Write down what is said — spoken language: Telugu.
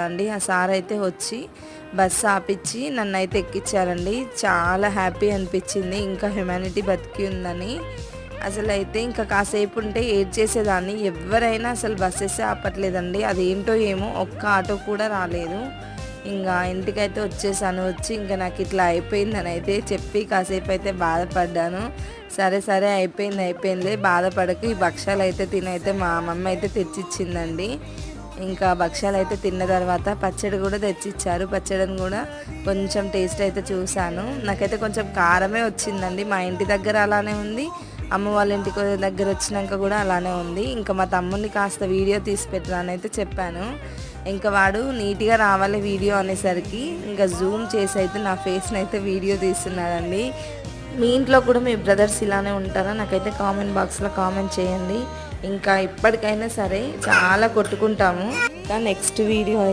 అండి ఆ సార్ అయితే వచ్చి బస్సు ఆపిచ్చి నన్ను అయితే ఎక్కించారండి. చాలా హ్యాపీ అనిపించింది, ఇంకా హ్యుమానిటీ బతికి ఉందని. అసలు అయితే ఇంకా కాసేపు ఉంటే ఏడ్ చేసేదాన్ని. ఎవరైనా అసలు బస్సెస్ ఆపట్లేదండి, అదేంటో ఏమో ఒక్క ఆటో కూడా రాలేదు. ఇంకా ఇంటికైతే వచ్చేసాను. వచ్చి ఇంకా నాకు ఇట్లా అయిపోయిందని అయితే చెప్పి కాసేపు అయితే బాధపడ్డాను. సరే సరే అయిపోయింది బాధపడకు, ఈ భక్షాలు అయితే తినైతే మా మమ్మీ అయితే తెచ్చిచ్చిందండి. ఇంకా భక్షాలు అయితే తిన్న తర్వాత పచ్చడి కూడా తెచ్చిచ్చారు. పచ్చడిని కూడా కొంచెం టేస్ట్ అయితే చూశాను. నాకైతే కొంచెం కారమే వచ్చిందండి. మా ఇంటి దగ్గర అలానే ఉంది, అమ్మ వాళ్ళ ఇంటికి దగ్గర వచ్చినాక కూడా అలానే ఉంది. ఇంకా మా తమ్ముడిని కాస్త వీడియో తీసి పెట్టరా అని అయితే చెప్పాను. ఇంకా వాడు నీట్గా రావాలి వీడియో అనేసరికి ఇంకా జూమ్ చేసి అయితే నా ఫేస్ని అయితే వీడియో తీస్తున్నాడండి. మీ ఇంట్లో కూడా మీ బ్రదర్స్ ఇలానే ఉంటారా? నాకైతే కామెంట్ బాక్స్లో కామెంట్ చేయండి. ఇంకా ఇప్పటికైనా సరే చాలా కొట్టుకుంటాము. ఇంకా నెక్స్ట్ వీడియో అయితే